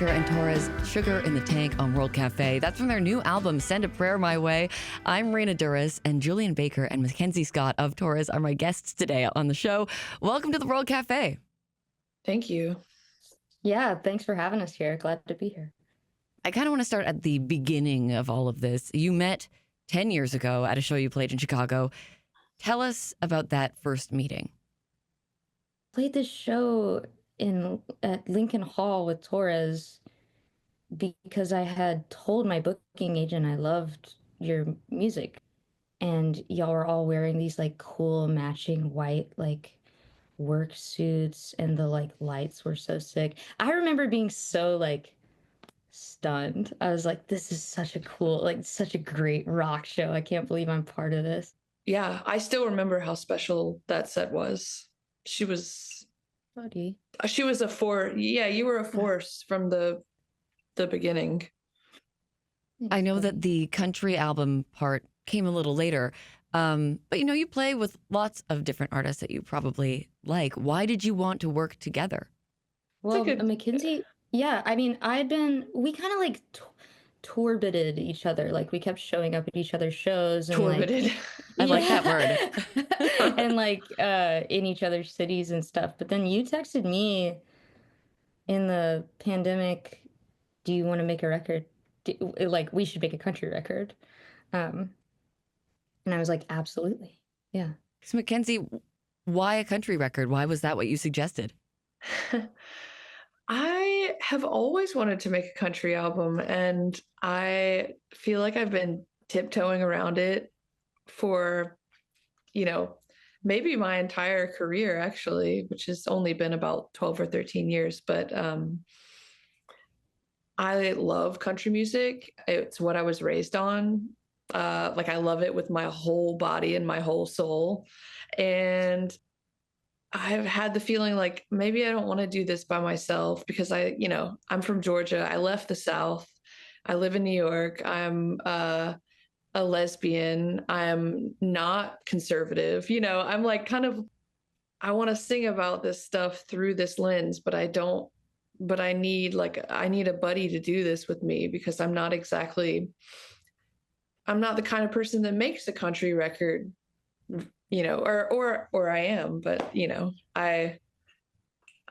Baker and Torres, Sugar in the Tank on World Cafe. That's from their new album, Send a Prayer My Way. I'm Raina Douris, and Julien Baker and Mackenzie Scott of Torres are my guests today on the show. Welcome to the World Cafe. Thank you. Yeah, thanks for having us here. Glad to be here. I kind of want to start at the beginning of all of this. You met 10 years ago at a show you played in Chicago. Tell us about that first meeting. Played this show at Lincoln Hall with Torres because I had told my booking agent I loved your music, and y'all were all wearing these like cool matching white like work suits, and the like lights were so sick. I remember being so like stunned. I was like, this is such a cool, like such a great rock show. I can't believe I'm part of this. Yeah, I still remember how special that set was. She was a force. Yeah, you were a force from the beginning. I know that the country album part came a little later, but you play with lots of different artists that you probably like. Why did you want to work together? Well, Mackenzie, yeah, I mean, we kind of like torbited each other. Like we kept showing up at each other's shows. And torbited. I like that word. And like in each other's cities and stuff. But then you texted me in the pandemic, do you want to make a record? Like we should make a country record. And I was like, absolutely. Yeah. So Mackenzie, why a country record? Why was that what you suggested? I have always wanted to make a country album, and I feel like I've been tiptoeing around it for, maybe my entire career, actually, which has only been about 12 or 13 years. But I love country music. It's what I was raised on. I love it with my whole body and my whole soul. And I've had the feeling like maybe I don't want to do this by myself because I'm from Georgia. I left the South. I live in New York. I'm a lesbian. I'm not conservative. I'm like I want to sing about this stuff through this lens, but I don't, but I need a buddy to do this with me because I'm not the kind of person that makes a country record. Or I am, but I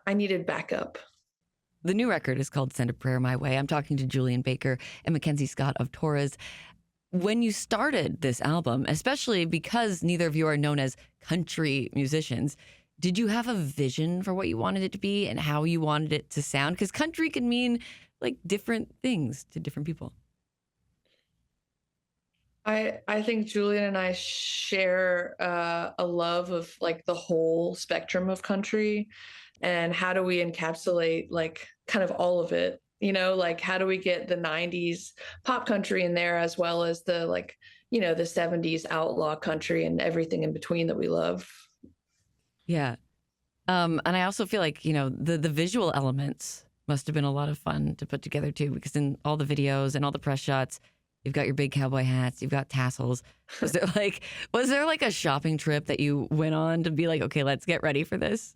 needed backup. The new record is called Send a Prayer My Way. I'm talking to Julien Baker and Mackenzie Scott of Torres. When you started this album, especially because neither of you are known as country musicians, did you have a vision for what you wanted it to be and how you wanted it to sound? Because country can mean like different things to different people. I think Julien and I share a love of like the whole spectrum of country, and how do we encapsulate like kind of all of it, like how do we get the 90s pop country in there as well as the the 70s outlaw country and everything in between that we love. Yeah. And I also feel like, the visual elements must have been a lot of fun to put together too, because in all the videos and all the press shots, you've got your big cowboy hats, you've got tassels. Was there like a shopping trip that you went on to be like, okay, let's get ready for this?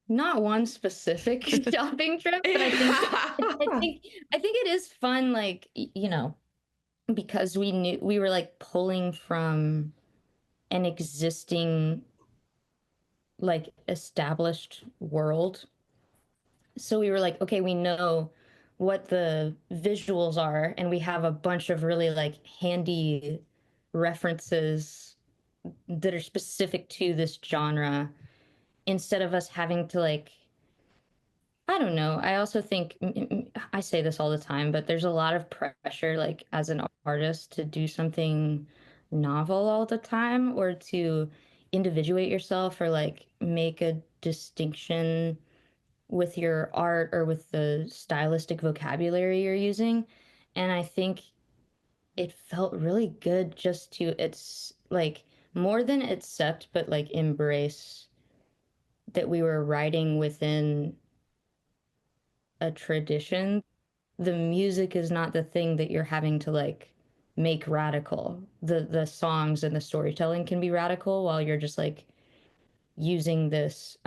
Not one specific shopping trip, but I think it is fun, like, because we knew we were like pulling from an existing like established world. So we were like, okay, we know what the visuals are, and we have a bunch of really like handy references that are specific to this genre, instead of us having to like, I don't know. I also think, I say this all the time, but there's a lot of pressure like as an artist to do something novel all the time, or to individuate yourself, or like make a distinction with your art or with the stylistic vocabulary you're using. And I think it felt really good just to, it's like more than accept, but like embrace that we were writing within a tradition. The music is not the thing that you're having to like make radical. The songs and the storytelling can be radical while you're just like using this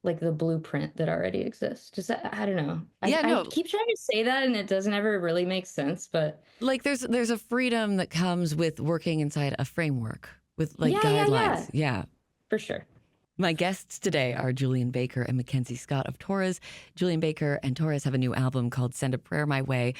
like the blueprint that already exists. Does that, I don't know. Yeah, I no. keep trying to say that and it doesn't ever really make sense, but Like there's a freedom that comes with working inside a framework with like yeah, guidelines. Yeah. for sure. My guests today are Julien Baker and Mackenzie Scott of Torres. Julien Baker and Torres have a new album called Send a Prayer My Way.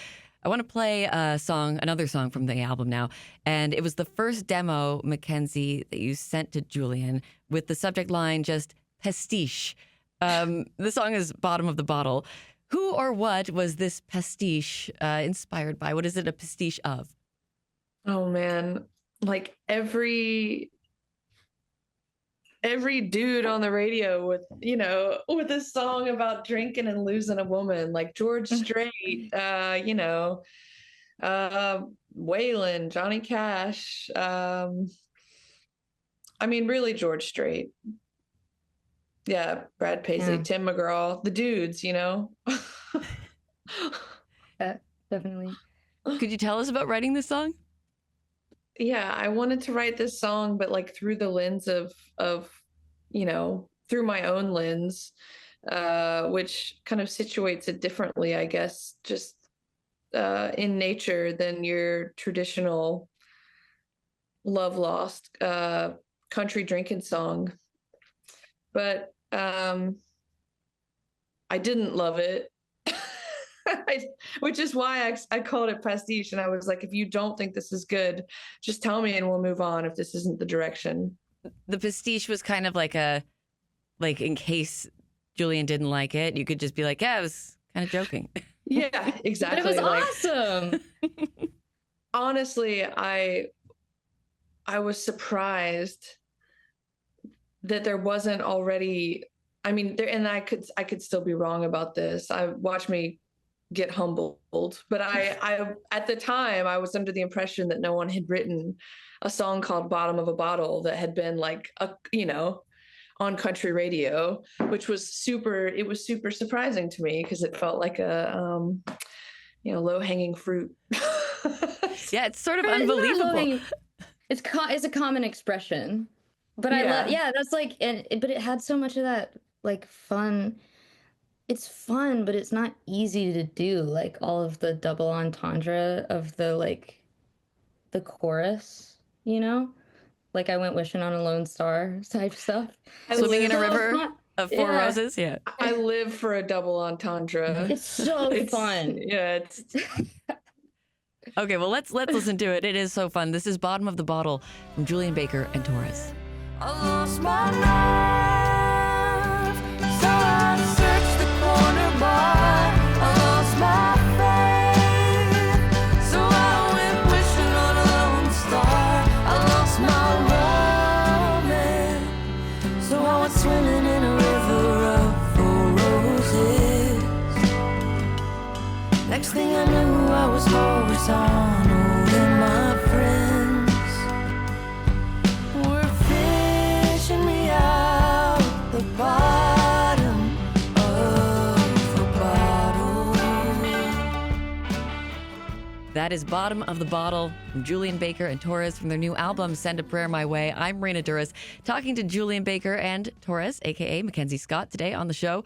I want to play another song from the album now. And it was the first demo, Mackenzie, that you sent to Julien with the subject line just pastiche. The song is Bottom of the Bottle. Who or what was this pastiche inspired by? What is it a pastiche of? Oh man, like every dude on the radio with with a song about drinking and losing a woman, like George Strait, Waylon, Johnny Cash, I mean really George Strait, yeah, Brad Paisley, Yeah. Tim McGraw, the dudes, Definitely. Could you tell us about writing this song? Yeah, I wanted to write this song, but like through the lens of through my own lens, which kind of situates it differently, I guess, just in nature than your traditional love lost country drinking song. But I didn't love it. Which is why I called it pastiche. And I was like, if you don't think this is good, just tell me and we'll move on if this isn't the direction. The pastiche was kind of like in case Julien didn't like it, you could just be like, yeah, I was kind of joking. Yeah, exactly. But it was awesome. Honestly, I was surprised that there wasn't already, I mean, and I could still be wrong about this. Watch me get humbled, but I at the time I was under the impression that no one had written a song called Bottom of a Bottle that had been like on country radio, which was super surprising to me because it felt like a low-hanging fruit. Yeah, it's sort of unbelievable. It's a common expression, but I love, that's like, but it had so much of that like fun. It's fun, but it's not easy to do, like all of the double entendre of the chorus, like I went wishing on a lone star type stuff. Swimming in a river of four roses. Yeah, I live for a double entendre. It's so fun. Yeah, it's okay. Well, let's listen to it. It is so fun. This is Bottom of the Bottle from Julien Baker and Torres. I lost my life, so I searched the corner bar. I lost my faith, so I went wishing on a lone star. I lost my romance, so I went swimming in a river of four roses. Next thing I knew, I was horizontal in my friends. Bottom of the bottle. That is Bottom of the Bottle from Julien Baker and Torres from their new album, Send a Prayer My Way. I'm Raina Douris, talking to Julien Baker and Torres, a.k.a. Mackenzie Scott, today on the show.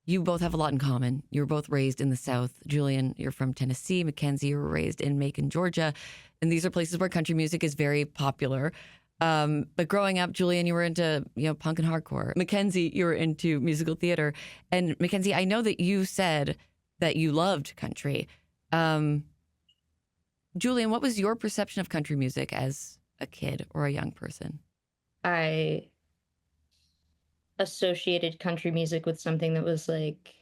You both have a lot in common. You were both raised in the South. Julien, you're from Tennessee. Mackenzie, you were raised in Macon, Georgia. And these are places where country music is very popular. But growing up, Julien, you were into, punk and hardcore. Mackenzie, you were into musical theater. And Mackenzie, I know that you said that you loved country. Julien, what was your perception of country music as a kid or a young person? I associated country music with something that was like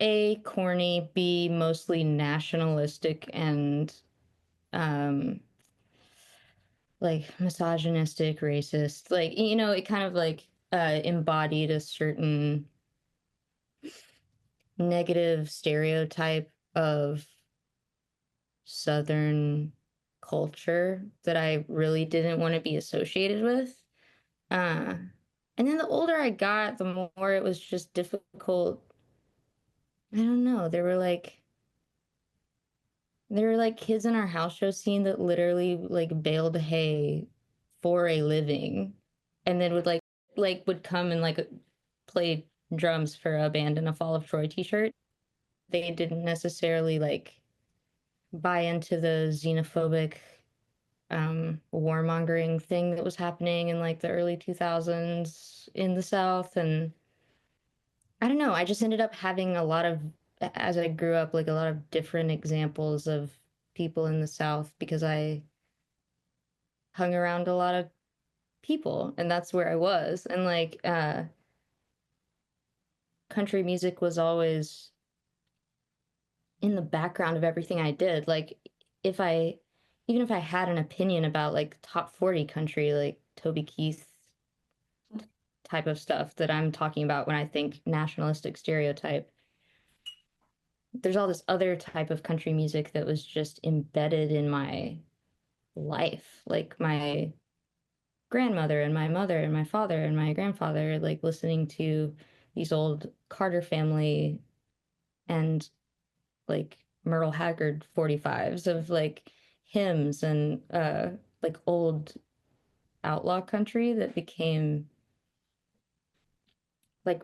A, corny, B, mostly nationalistic and like misogynistic, racist, like, it kind of like embodied a certain negative stereotype of Southern culture that I really didn't want to be associated with. And then the older I got, the more it was just difficult. I don't know. There were like kids in our house show scene that literally like baled hay for a living and then would like like would come and like play drums for a band in a Fall of Troy t-shirt, they didn't necessarily like buy into the xenophobic warmongering thing that was happening in like the early 2000s in the South. And I don't know, I just ended up having a lot of, as I grew up, like a lot of different examples of people in the South because I hung around a lot of people and that's where I was. And like country music was always in the background of everything I did. Like if I even if I had an opinion about like top 40 country, like Toby Keith type of stuff that I'm talking about when I think nationalistic stereotype, there's all this other type of country music that was just embedded in my life. Like my grandmother and my mother and my father and my grandfather, like listening to these old Carter family and like Merle Haggard 45s of like hymns and like old outlaw country that became like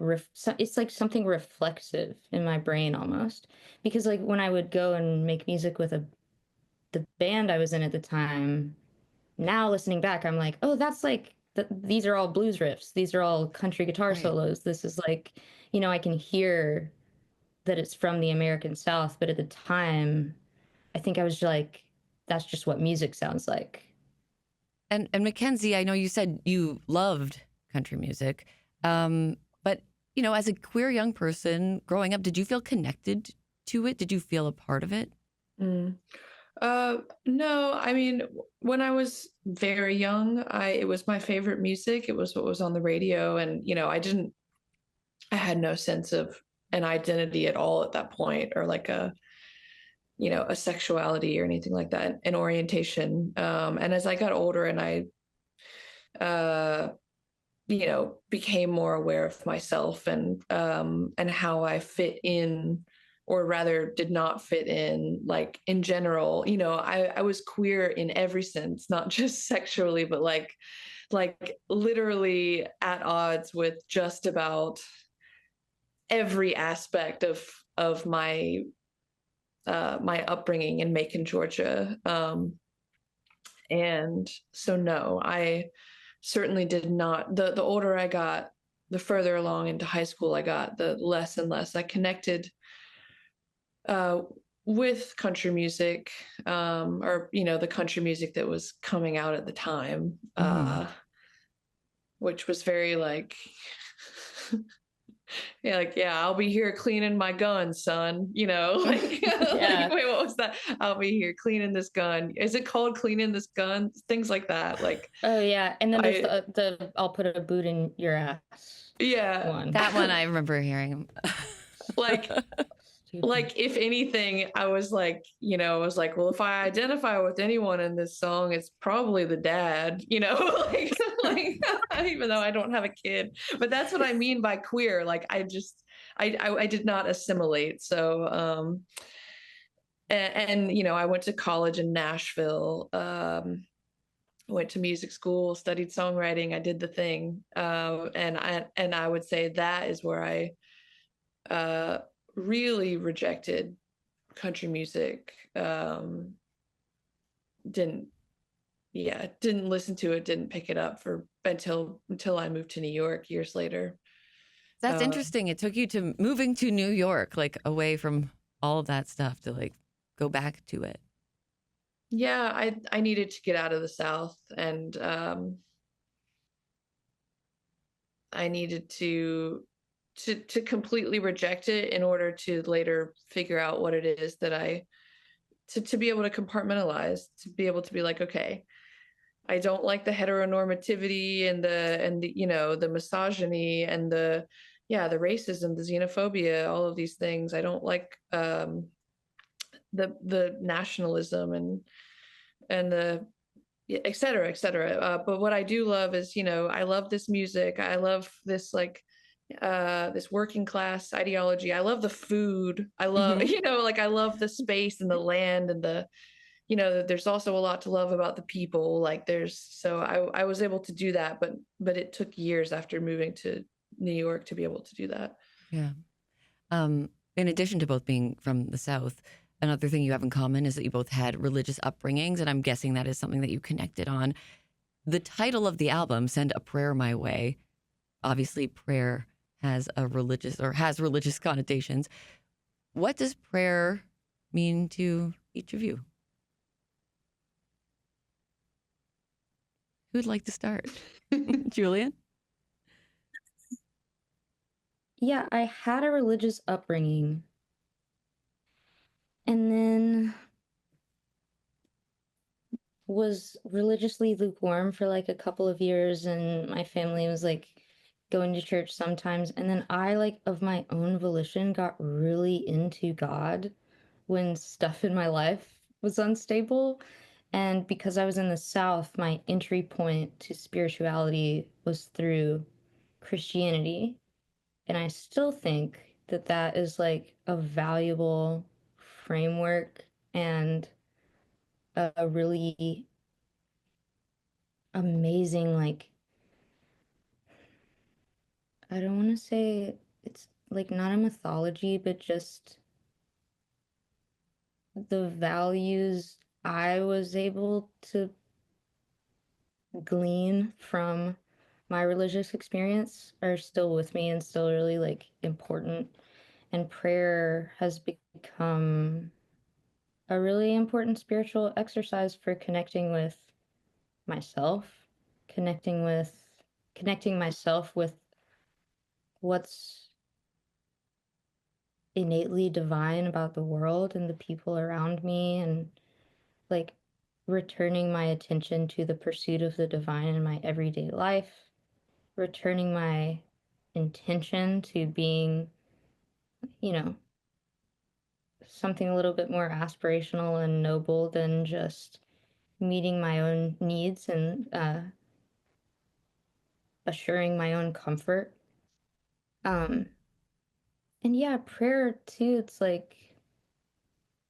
it's like something reflexive in my brain almost, because like when I would go and make music with the band I was in at the time, now listening back I'm like, oh, that's like these are all blues riffs, these are all country guitar Right. solos, this is like, you know, I can hear that it's from the American South, but at the time I think I was like, that's just what music sounds like. And Mackenzie, I know you said you loved country music, but you know, as a queer young person growing up, did you feel connected to it? Did you feel a part of it? Mm. No, I mean, when I was very young, it was my favorite music. It was what was on the radio, and you know, I had no sense of an identity at all at that point, or like a sexuality or anything like that, an orientation. And as I got older and I became more aware of myself and how I fit in, or rather did not fit in, like in general, I was queer in every sense, not just sexually, but like literally at odds with just about every aspect of my upbringing in Macon, Georgia. And so, no, I certainly did not. The older I got, the further along into high school I got, the less and less I connected with country music, or, the country music that was coming out at the time, which was very like, yeah, I'll be here cleaning my gun, son. Like, Yeah. like, wait, what was that? I'll be here cleaning this gun. Is it called cleaning this gun? Things like that. Like, oh yeah, and then there's the I'll put a boot in your ass. Yeah, one. That one I remember hearing. like if anything, I was like, well, if I identify with anyone in this song, it's probably the dad, like even though I don't have a kid. But that's what I mean by queer. Like I did not assimilate. So and I went to college in Nashville, went to music school, studied songwriting, I did the thing. And I would say that is where I really rejected country music. Didn't listen to it, didn't pick it up until I moved to New York years later. That's interesting. It took you to moving to New York, like away from all of that stuff, to like go back to it. Yeah, I needed to get out of the South, and I needed to completely reject it in order to later figure out what it is that to be able to compartmentalize, to be able to be like, okay, I don't like the heteronormativity and the misogyny and the racism, the xenophobia, all of these things. I don't like the nationalism and the et cetera, et cetera. But what I do love is, I love this music. I love this this working class ideology. I love the food. I love, I love the space and the land and the you know, there's also a lot to love about the people. Like I was able to do that, but it took years after moving to New York to be able to do that. Yeah. In addition to both being from the South, another thing you have in common is that you both had religious upbringings, and I'm guessing that is something that you connected on. The title of the album, Send a Prayer My Way, obviously prayer has religious connotations. What does prayer mean to each of you? Who would like to start? Julien? Yeah, I had a religious upbringing. And then was religiously lukewarm for like a couple of years, and my family was like going to church sometimes. And then I, like, of my own volition, got really into God when stuff in my life was unstable. And because I was in the South, my entry point to spirituality was through Christianity. And I still think that that is like a valuable framework and a really amazing, like, I don't want to say it's like not a mythology, but just the values I was able to glean from my religious experience are still with me and still really like important. And prayer has become a really important spiritual exercise for connecting with myself, connecting myself with what's innately divine about the world and the people around me, and like returning my attention to the pursuit of the divine in my everyday life, returning my intention to being, you know, something a little bit more aspirational and noble than just meeting my own needs and assuring my own comfort. Um, and yeah, prayer too, it's like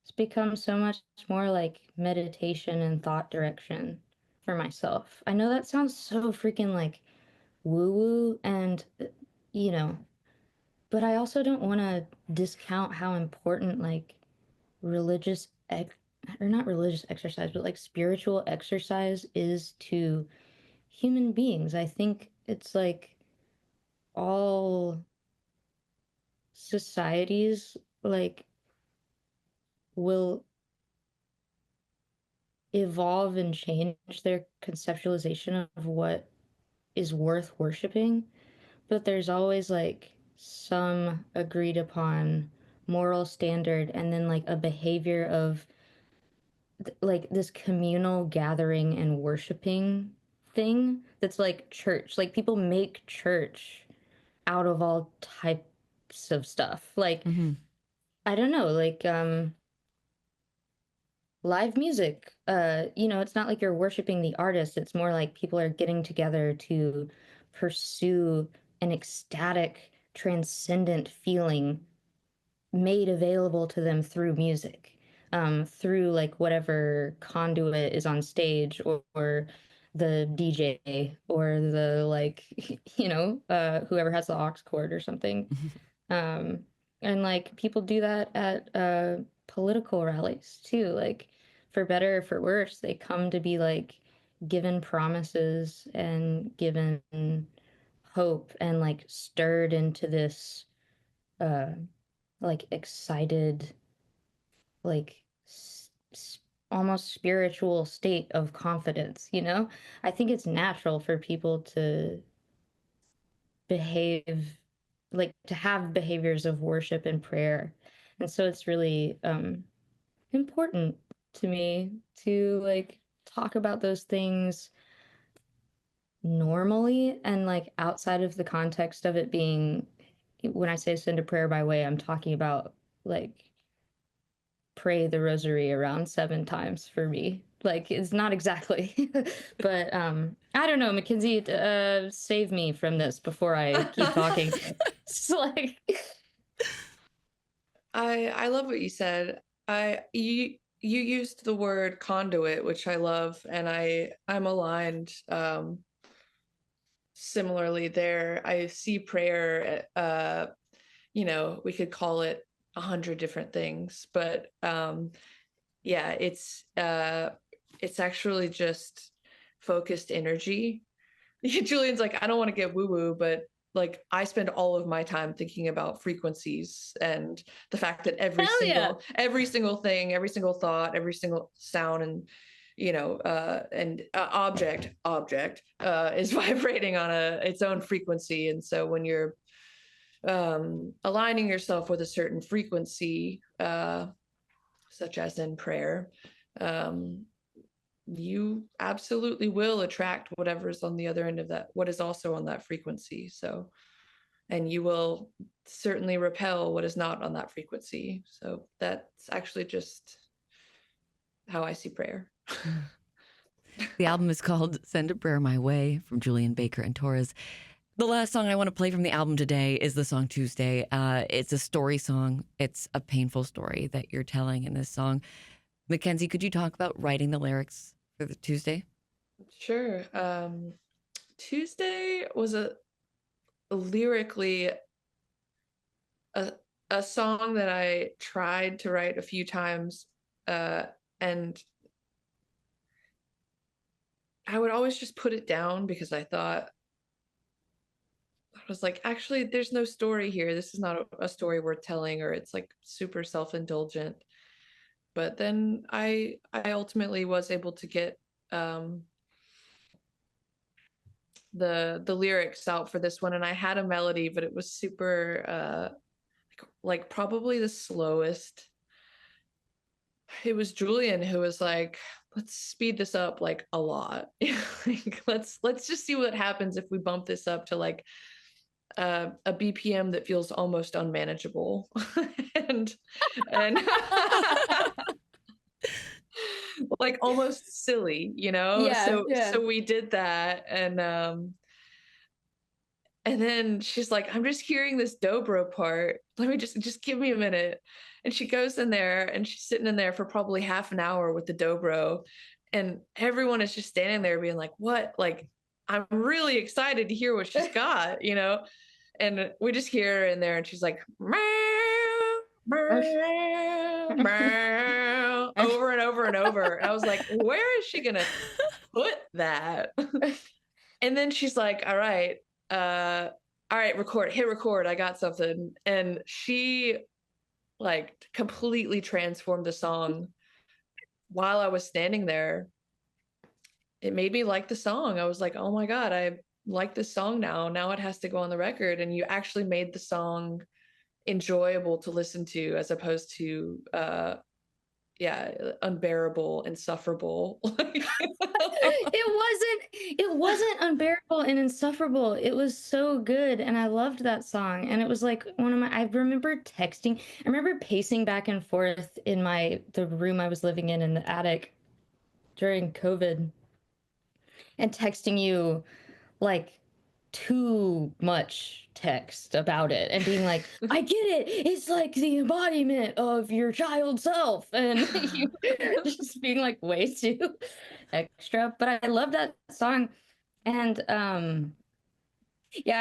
it's become so much more like meditation and thought direction for myself. I know that sounds so freaking like woo woo and, you know, but I also don't want to discount how important like religious or not religious exercise, but like spiritual exercise is to human beings. I think it's like all societies like will evolve and change their conceptualization of what is worth worshiping, but there's always like some agreed upon moral standard and then like a behavior of like this communal gathering and worshiping thing that's like church. Like people make church out of all types of stuff. Like I don't know, like live music. You know, it's not like you're worshiping the artist. It's more like people are getting together to pursue an ecstatic, transcendent feeling made available to them through music, through like whatever conduit is on stage, or the DJ, or the like, you know, whoever has the aux cord or something. Um, and like people do that at political rallies too. Like for better or for worse, they come to be like given promises and given hope and like stirred into this uh like excited, like almost spiritual state of confidence, you know? I think it's natural for people to behave, like to have behaviors of worship and prayer. And so it's really important to me to like talk about those things normally and like outside of the context of it being, when I say send a prayer by way, I'm talking about like pray the rosary around 7 times for me. Like it's not exactly, but I don't know, Mackenzie, save me from this before I keep talking. It's like I love what you said. you used the word conduit, which I love, and I'm aligned similarly there. I see prayer, we could call it 100 different things, but yeah, it's actually just focused energy. Julian's like, I don't want to get woo-woo, but like I spend all of my time thinking about frequencies and the fact that every single thing, every single thought, every single sound and object is vibrating on its own frequency. And so when you're aligning yourself with a certain frequency, such as in prayer, you absolutely will attract whatever's on the other end of that, what is also on that frequency. So, and you will certainly repel what is not on that frequency. So that's actually just how I see prayer. The album is called Send a Prayer My Way from Julien Baker and Torres. The last song I want to play from the album today is the song Tuesday. It's a story song. It's a painful story that you're telling in this song. Mackenzie, could you talk about writing the lyrics for the Tuesday? Sure. Tuesday was lyrically a song that I tried to write a few times, and I would always just put it down because I was like, actually, there's no story here. This is not a story worth telling, or it's like super self-indulgent. But then I ultimately was able to get the lyrics out for this one, and I had a melody, but it was super like probably the slowest. It was Julian who was like, let's speed this up like a lot. Like, let's just see what happens if we bump this up to like a BPM that feels almost unmanageable. and like almost silly, so we did that, and then she's like, I'm just hearing this dobro part, let me just give me a minute. And she goes in there and she's sitting in there for probably half an hour with the dobro, and everyone is just standing there being like, what? Like, I'm really excited to hear what she's got, and we just hear her in there and she's like, meow, meow, meow, over and over and over. And I was like, where is she gonna put that? And then she's like, all right, hit record, I got something. And she like completely transformed the song while I was standing there. It made me like the song. I was like, oh my God, I like this song now it has to go on the record. And you actually made the song enjoyable to listen to, as opposed to unbearable, insufferable. It wasn't unbearable and insufferable. It was so good, and I loved that song. And it was like I remember pacing back and forth in the room I was living in the attic during COVID, and texting you like too much text about it and being like, I get it, it's like the embodiment of your child self, and you just being like way too extra. But I love that song. And I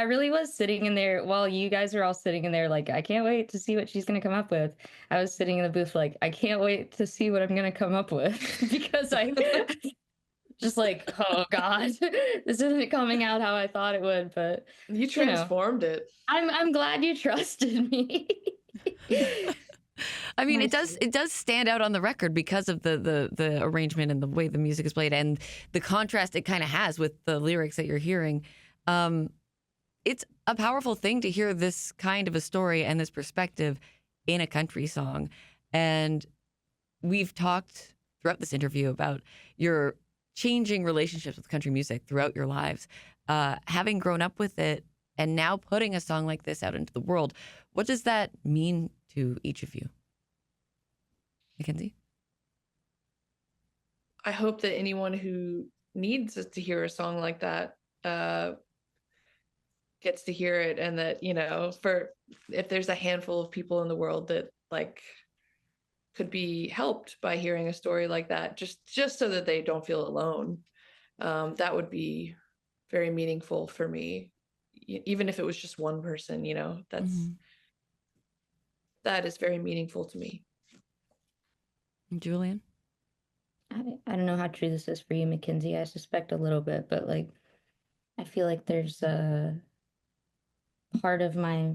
really was sitting in there while you guys were all sitting in there like, I can't wait to see what she's gonna come up with. I was sitting in the booth like, I can't wait to see what I'm gonna come up with because I just like, oh God, this isn't coming out how I thought it would. But you transformed it. I'm glad you trusted me. I mean, it does stand out on the record because of the arrangement and the way the music is played and the contrast it kind of has with the lyrics that you're hearing. It's a powerful thing to hear this kind of a story and this perspective in a country song. And we've talked throughout this interview about your changing relationships with country music throughout your lives, having grown up with it and now putting a song like this out into the world. What does that mean to each of you? Mackenzie? I hope that anyone who needs to hear a song like that gets to hear it, and that, if there's a handful of people in the world that like could be helped by hearing a story like that, just so that they don't feel alone. That would be very meaningful for me, even if it was just one person, you know. That is very meaningful to me. Julian? I don't know how true this is for you, Mackenzie. I suspect a little bit, but like, I feel like there's a part of my,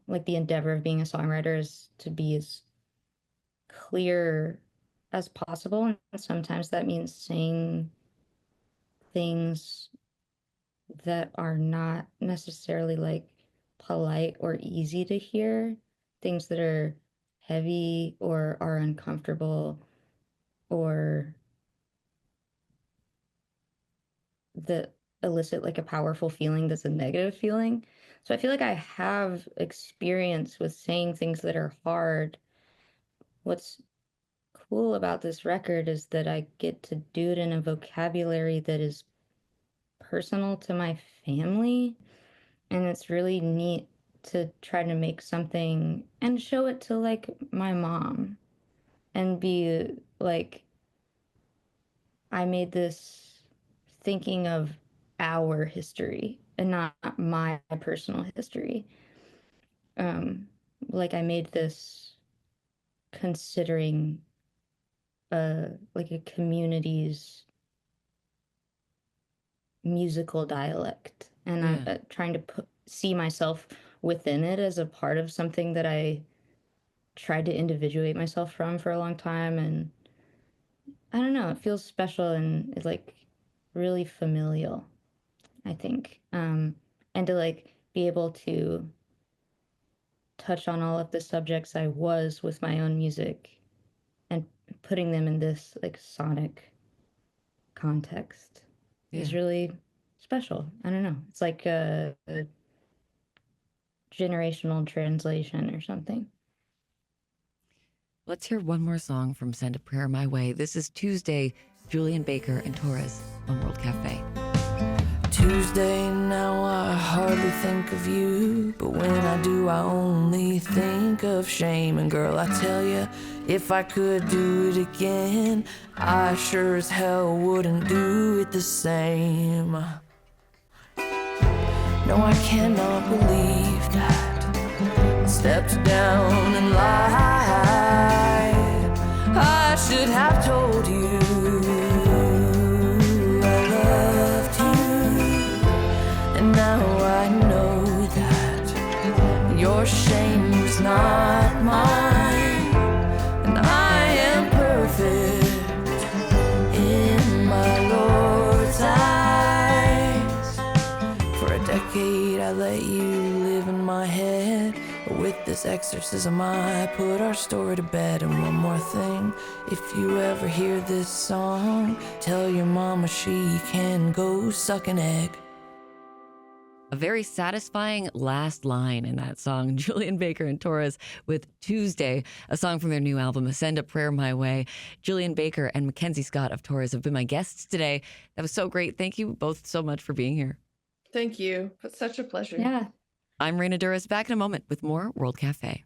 like, the endeavor of being a songwriter is to be as clear as possible. And sometimes that means saying things that are not necessarily like polite or easy to hear, things that are heavy or are uncomfortable or that elicit like a powerful feeling that's a negative feeling. So I feel like I have experience with saying things that are hard. What's cool about this record is that I get to do it in a vocabulary that is personal to my family. And it's really neat to try to make something and show it to like my mom and be like, I made this thinking of our history and not my personal history. Um, like I made this considering like a community's musical dialect, and I'm trying to see myself within it as a part of something that I tried to individuate myself from for a long time. And I don't know, it feels special and it's like really familial, I think. And to like be able to touch on all of the subjects I was with my own music and putting them in this like sonic context is really special. I don't know. It's like a generational translation or something. Let's hear one more song from Send a Prayer My Way. This is Tuesday, Julien Baker and Torres on World Cafe. Tuesday, now I hardly think of you, but when I do, I only think of shame. And girl, I tell you, if I could do it again, I sure as hell wouldn't do it the same. No, I cannot believe that I stepped down and lied. I should have told you I loved you, and now I know that your shame was not mine, and I am perfect in my Lord's eyes. For a decade I let you live in my head. With this exorcism I put our story to bed. And one more thing, if you ever hear this song, tell your mama she can go suck an egg. A very satisfying last line in that song, Julien Baker and Torres with Tuesday, a song from their new album, Send a Prayer My Way. Julien Baker and Mackenzie Scott of Torres have been my guests today. That was so great. Thank you both so much for being here. Thank you. It's such a pleasure. Yeah. I'm Raina Douris, back in a moment with more World Cafe.